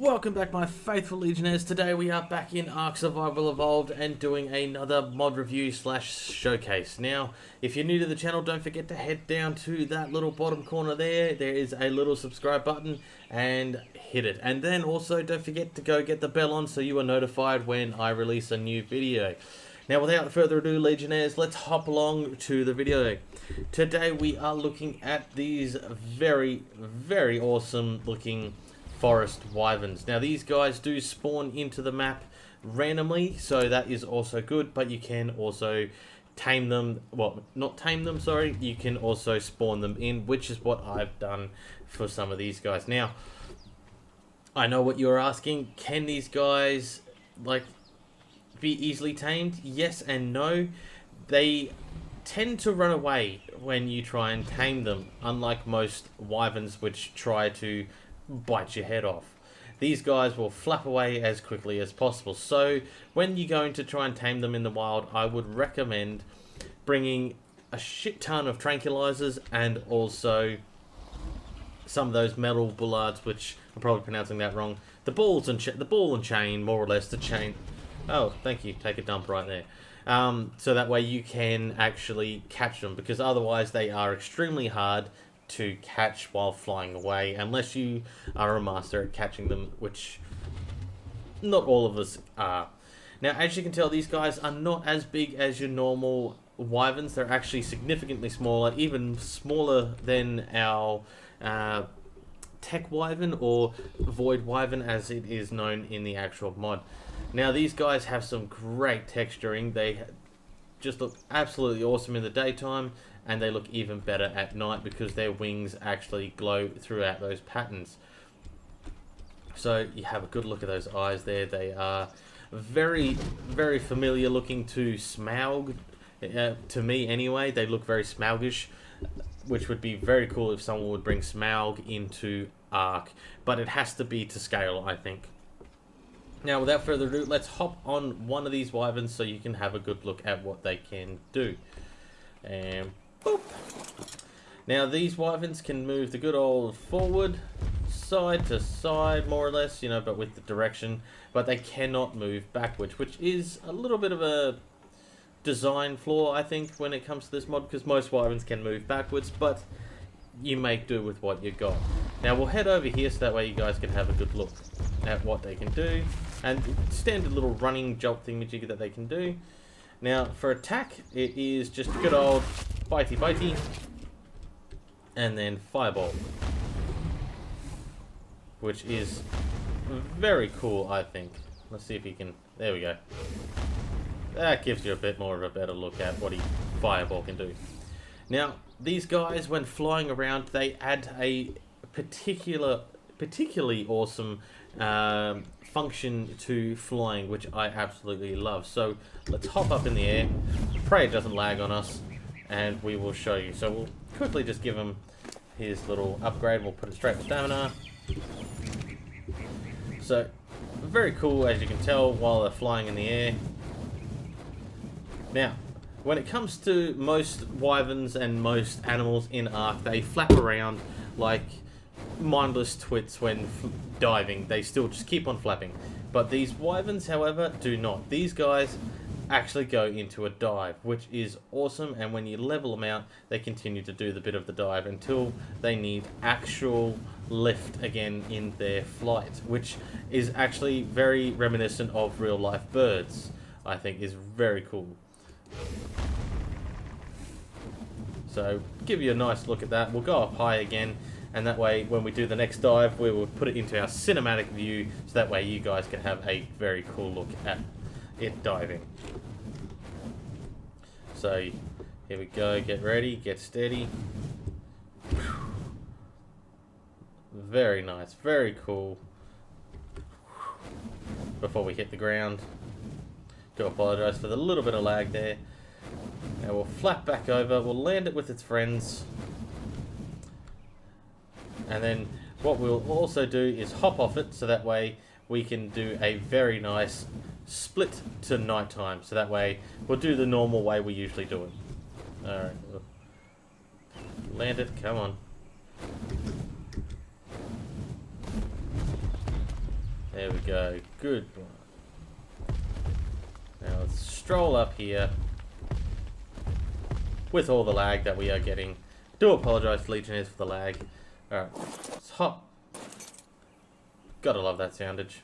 Welcome back, my faithful legionnaires. Today we are back in Ark Survival Evolved and doing another mod review slash showcase. Now, if you're new to the channel, don't forget to head down to that little bottom corner there. There is a little subscribe button and hit it. And then also don't forget to go get the bell on so you are notified when I release a new video. Now, without further ado, legionnaires, let's hop along to the video. Today we are looking at these very, very awesome looking forest wyverns. Now these guys do spawn into the map randomly, so that is also good, but you can also tame them, well, not tame them, sorry, you can also spawn them in, which is what I've done for some of these guys. Now, I know what you're asking, can these guys, like, be easily tamed? Yes and no. They tend to run away when you try and tame them, unlike most wyverns which try to bite your head off. These guys will flap away as quickly as possible. So when you're going to try and tame them in the wild, I would recommend bringing a shit ton of tranquilizers and also some of those metal bullards, which I'm probably pronouncing that wrong. The balls and the ball and chain, more or less, the chain. Oh, thank you. Take a dump right there. So that way you can actually catch them, because otherwise they are extremely hard to catch while flying away, unless you are a master at catching them, which not all of us are. Now, as you can tell, these guys are not as big as your normal wyverns. They're actually significantly smaller, even smaller than our tech wyvern, or void wyvern as it is known in the actual mod. Now, these guys have some great texturing. They just look absolutely awesome in the daytime, and they look even better at night because their wings actually glow throughout those patterns. So you have a good look at those eyes there. They are very, very familiar looking to Smaug, to me anyway. They look very Smaugish, which would be very cool if someone would bring Smaug into Ark, but it has to be to scale, I think. Now, without further ado, let's hop on one of these wyverns so you can have a good look at what they can do. And boop. Now, these wyverns can move the good old forward, side to side, more or less, you know, but with the direction. But they cannot move backwards, which is a little bit of a design flaw, I think, when it comes to this mod, because most wyverns can move backwards, but you make do with what you got. Now, we'll head over here so that way you guys can have a good look at what they can do, and standard little running jolt thingamajiggy that they can do. Now, for attack, it is just good old bitey bitey, and then fireball, which is very cool, I think. Let's see if he can. There we go. That gives you a bit more of a better look at what fireball can do. Now, these guys, when flying around, they add a particularly awesome function to flying, which I absolutely love. So let's hop up in the air, pray it doesn't lag on us, and we will show you. So we'll quickly just give him his little upgrade. We'll put it straight to stamina. So very cool, as you can tell, while they're flying in the air. Now, when it comes to most wyverns and most animals in Ark, they flap around like mindless twits when diving. They still just keep on flapping. But these wyverns, however, do not. These guys actually go into a dive, which is awesome, and when you level them out, they continue to do the bit of the dive until they need actual lift again in their flight, which is actually very reminiscent of real life birds. I think is very cool. So give you a nice look at that. We'll go up high again, and that way when we do the next dive, we will put it into our cinematic view, so that way you guys can have a very cool look at it diving. So here we go, get ready, get steady. Very nice, very cool. Before we hit the ground, do apologize for the little bit of lag there. Now we'll flap back over, we'll land it with its friends, and then what we'll also do is hop off it, so that way we can do a very nice split to nighttime, so that way we'll do the normal way we usually do it. Alright, land it, come on. There we go. Good one. Now let's stroll up here with all the lag that we are getting. Do apologise, Legionnaires, for the lag. Alright, let's hop. Gotta love that soundage.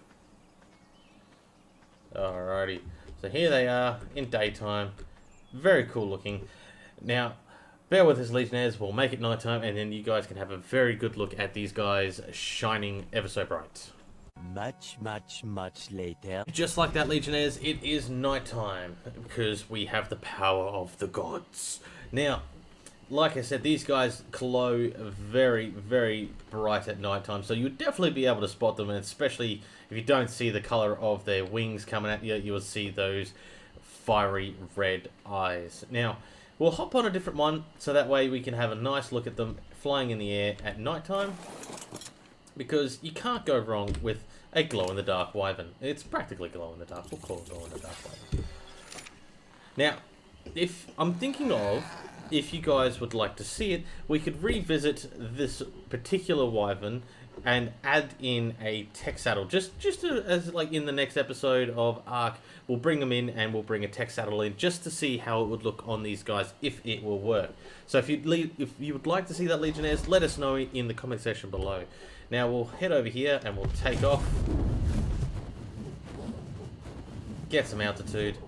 Alrighty, so here they are in daytime. Very cool looking. Now, bear with us, Legionnaires, we'll make it nighttime and then you guys can have a very good look at these guys shining ever so bright. Much later. Just like that, Legionnaires, it is nighttime because we have the power of the gods. Now, like I said, these guys glow very, very bright at nighttime, so you'll definitely be able to spot them, and especially if you don't see the color of their wings coming at you, you will see those fiery red eyes. Now, we'll hop on a different one, so that way we can have a nice look at them flying in the air at nighttime, because you can't go wrong with a glow-in-the-dark wyvern. It's practically glow-in-the-dark. We'll call it glow-in-the-dark wyvern. Now, if I'm thinking of, if you guys would like to see it, we could revisit this particular wyvern and add in a tech saddle. Just as like in the next episode of Ark, we'll bring them in and we'll bring a tech saddle in just to see how it would look on these guys if it will work. So if you would like to see that, Legionnaires, let us know in the comment section below. Now we'll head over here and we'll take off, get some altitude,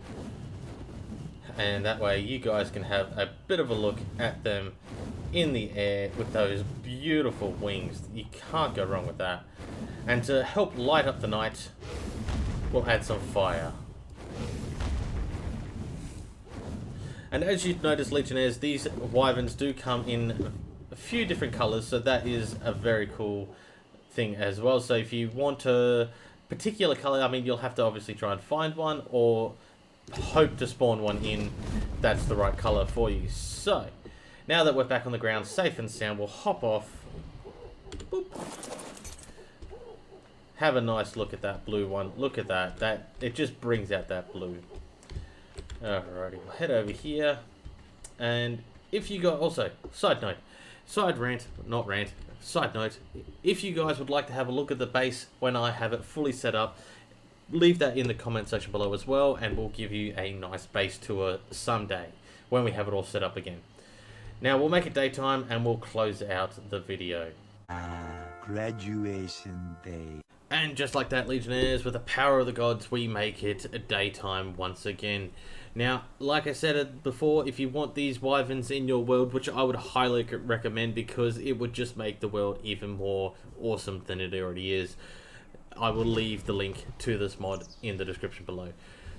and that way you guys can have a bit of a look at them in the air with those beautiful wings. You can't go wrong with that. And to help light up the night, we'll add some fire. And as you've noticed, Legionnaires, these wyverns do come in a few different colors, so that is a very cool thing as well. So if you want a particular color, I mean, you'll have to obviously try and find one or hope to spawn one in that's the right color for you. So now that we're back on the ground safe and sound, we'll hop off. Boop. Have a nice look at that blue one. Look at that. It just brings out that blue. Alrighty, we'll head over here. And if you got, also, side note, side note, if you guys would like to have a look at the base when I have it fully set up, leave that in the comment section below as well, and we'll give you a nice base tour someday when we have it all set up again. Now we'll make it daytime and we'll close out the video. Graduation day. And just like that, Legionnaires, with the power of the gods, we make it a daytime once again. Now, like I said before, if you want these wyverns in your world, which I would highly recommend because it would just make the world even more awesome than it already is, I will leave the link to this mod in the description below.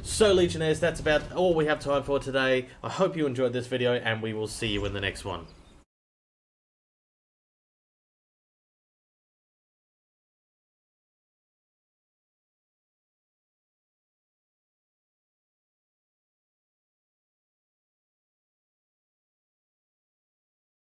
So, Legionnaires, that's about all we have time for today. I hope you enjoyed this video, and we will see you in the next one.